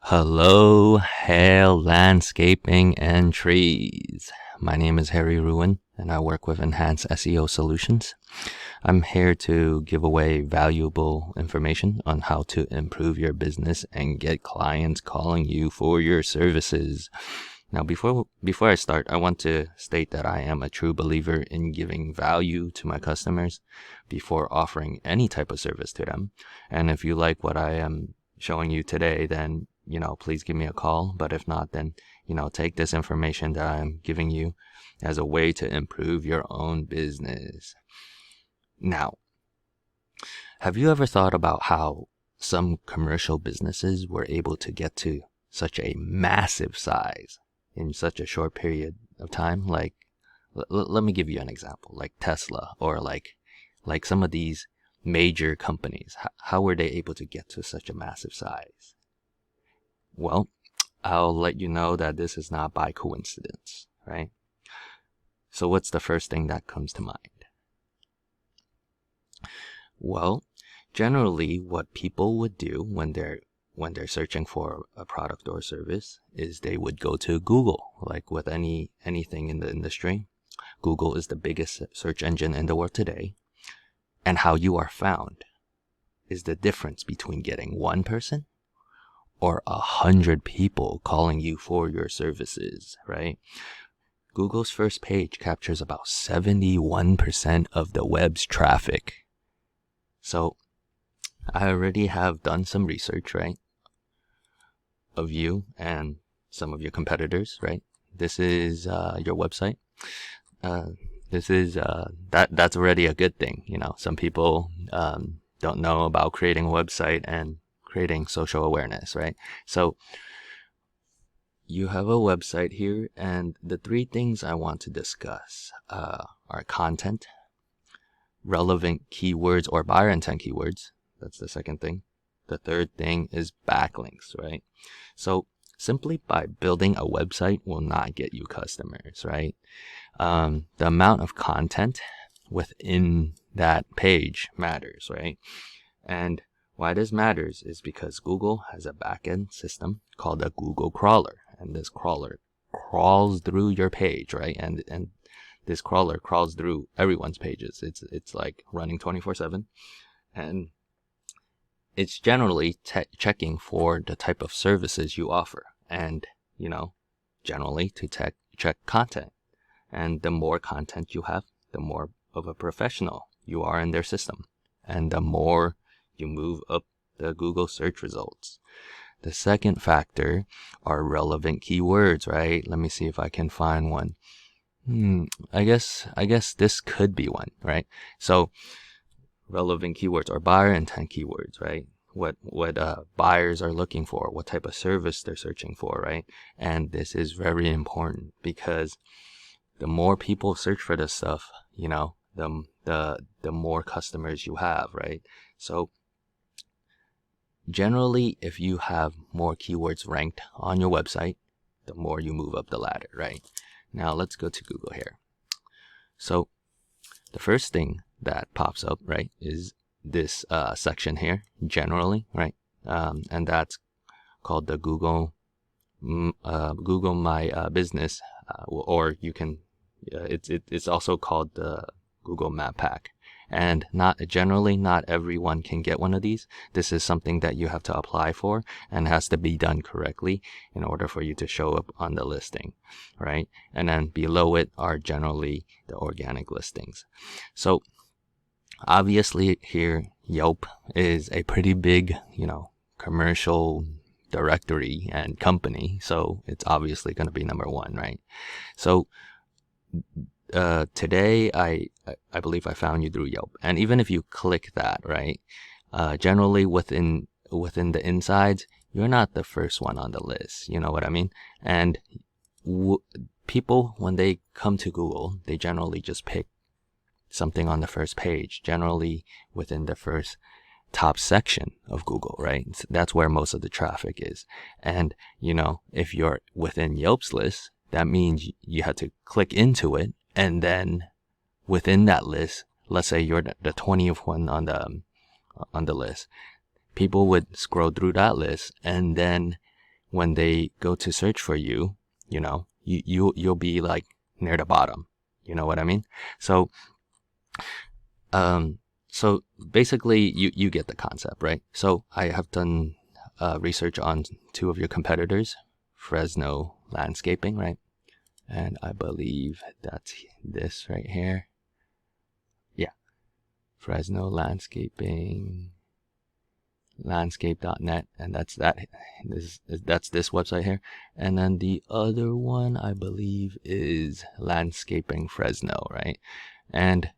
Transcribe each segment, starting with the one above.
Hello, Hal Landscaping and Trees. My name is Harry Ruin, and I work with Enhanced SEO Solutions. I'm here to give away valuable information on how to improve your business and get clients calling you for your services. Now, before I start, I want to state that I am a true believer in giving value to my customers before offering any type of service to them. And if you like what I am showing you today, then please give me a call. But if not, then take this information that I'm giving you as a way to improve your own business. Now, have you ever thought about how some commercial businesses were able to get to such a massive size in such a short period of time? Like, let me give you an example, like Tesla, or like some of these major companies. How were they able to get to such a massive size? Well, I'll let you know that this is not by coincidence, right? So what's the first thing that comes to mind? Well, generally what people would do when they're searching for a product or service is they would go to Google. Like with anything in the industry, Google is the biggest search engine in the world today. And how you are found is the difference between getting one person or 100 people calling you for your services, right? Google's first page captures about 71% of the web's traffic. So I already have done some research, right, of you and some of your competitors, right? This is your website. That's already a good thing. Some people don't know about creating a website and creating social awareness, right? So you have a website here, and the three things I want to discuss are content, relevant keywords or buyer intent keywords. That's the second thing. The third thing is backlinks, right? So simply by building a website will not get you customers, right? The amount of content within that page matters, right? And why this matters is because Google has a backend system called a Google crawler, and this crawler crawls through your page, right? And this crawler crawls through everyone's pages. It's like running 24/7, and it's generally checking for the type of services you offer, and generally to check content. And the more content you have, the more of a professional you are in their system, and the more you move up the Google search results. The second factor are relevant keywords, right? Let me see if I can find one. I guess this could be one, right? So relevant keywords or buyer intent keywords, right? What buyers are looking for, what type of service they're searching for, right? And this is very important because the more people search for this stuff, the more customers you have, right? So generally, if you have more keywords ranked on your website, the more you move up the ladder, right? Now let's go to Google here. So the first thing that pops up, right, is this section here, generally, right? And that's called the Google My Business, or you can, it's also called the Google Map Pack. And not everyone can get one of these. This is something that you have to apply for and has to be done correctly in order for you to show up on the listing, right? And then below it are generally the organic listings. So obviously here, Yelp is a pretty big, commercial directory and company. So it's obviously going to be number one, right? So today I believe I found you through Yelp, and even if you click that, right, generally within the insides, you're not the first one on the list. You know what I mean? And people, when they come to Google, they generally just pick something on the first page, generally within the first top section of Google, right? That's where most of the traffic is. And if you're within Yelp's list, that means you have to click into it. And then within that list, let's say you're the 20th one on the list, people would scroll through that list, and then when they go to search for you, you'll be like near the bottom. You know what I mean? So, so basically you get the concept, right? So I have done research on two of your competitors, Fresno Landscaping, right? And I believe that's this right here. Yeah. Fresno Landscaping, landscape.net, and that's this website here. And then the other one I believe is Landscaping Fresno, right? And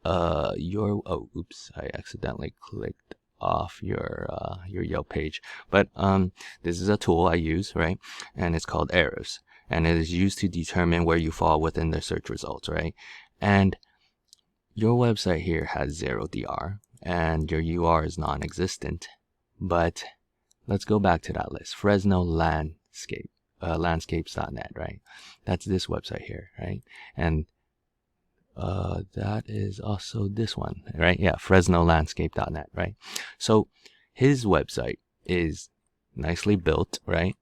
oops, I accidentally clicked off your Yelp page. But this is a tool I use, right? And it's called Arrows, and it is used to determine where you fall within the search results, right? And your website here has 0 DR, and your UR is non-existent. But let's go back to that list. Fresno landscapes.net, right? That's this website here, right? And that is also this one, right? Yeah, FresnoLandscape.net, right? So his website is nicely built, right?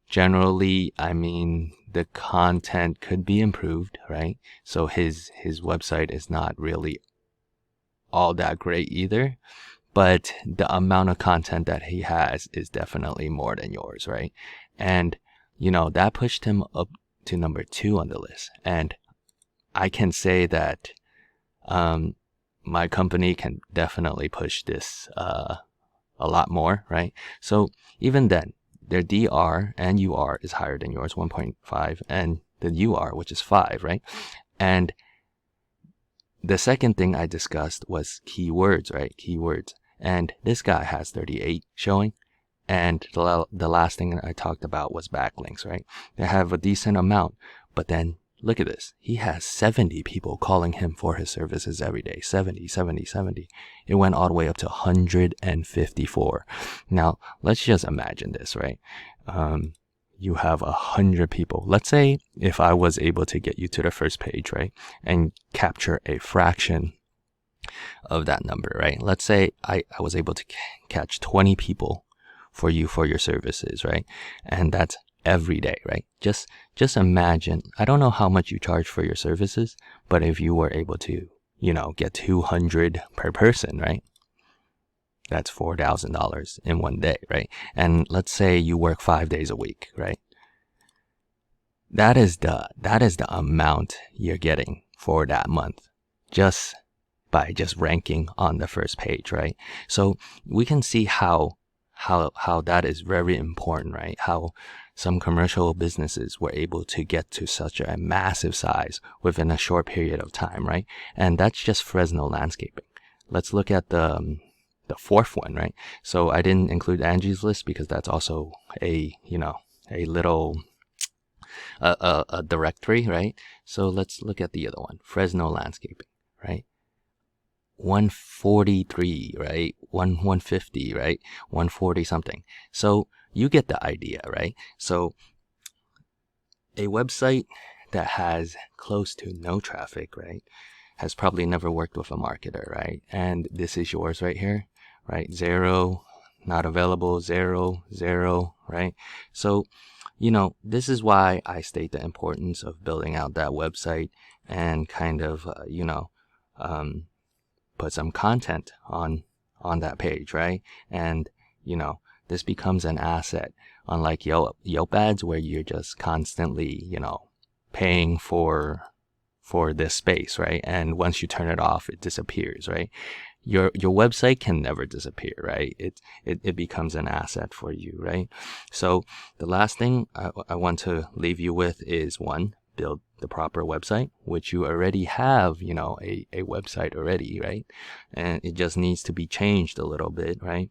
Generally, I mean, the content could be improved, right? So his website is not really all that great either, but the amount of content that he has is definitely more than yours, right? And that pushed him up to number 2 on the list. And I can say that my company can definitely push this a lot more, right? So even then, their DR and UR is higher than yours, 1.5, and the UR, which is 5, right? And the second thing I discussed was keywords, right? Keywords. And this guy has 38 showing. And the last thing I talked about was backlinks, right? They have a decent amount, but then look at this. He has 70 people calling him for his services every day. 70. It went all the way up to 154. Now, let's just imagine this, right? You have 100 people. Let's say if I was able to get you to the first page, right? And capture a fraction of that number, right? Let's say I was able to catch 20 people for you for your services, right? And that's every day, right? Just imagine, I don't know how much you charge for your services, but if you were able to, get 200 per person, right? That's $4,000 in one day, right? And let's say you work 5 days a week, right? That is the amount you're getting for that month, just by ranking on the first page, right? So we can see how that is very important, right? How some commercial businesses were able to get to such a massive size within a short period of time, right? And that's just Fresno Landscaping. Let's look at the fourth one, right? So I didn't include Angie's List because that's also a little a directory, right? So let's look at the other one, Fresno Landscaping, right? 143, right? 150, right? 140 something. So you get the idea, right? So a website that has close to no traffic, right, has probably never worked with a marketer, right? And this is yours right here, right? 0, not available, 0, 0, right? So, this is why I state the importance of building out that website and kind of, put some content on that page, right? And this becomes an asset, unlike Yelp ads, where you're just constantly paying for this space, right? And once you turn it off, it disappears, right? Your website can never disappear, right? It becomes an asset for you, right? So the last thing I want to leave you with is, one, build the proper website, which you already have, a website already, right? And it just needs to be changed a little bit, right?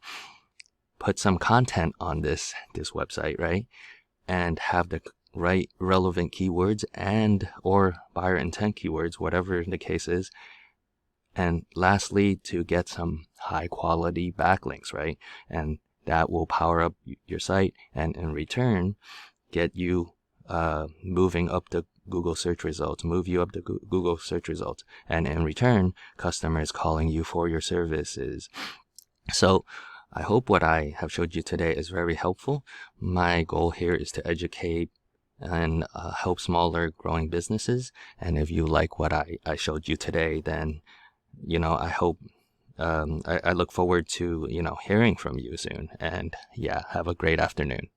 Put some content on this website, right? And have the right relevant keywords or buyer intent keywords, whatever the case is. And lastly, to get some high quality backlinks, right? And that will power up your site, and in return get you moving up the Google search results, and in return, customers calling you for your services. So I hope what I have showed you today is very helpful. My goal here is to educate and help smaller growing businesses. And if you like what I showed you today, then, I hope, I look forward to, hearing from you soon. And yeah, have a great afternoon.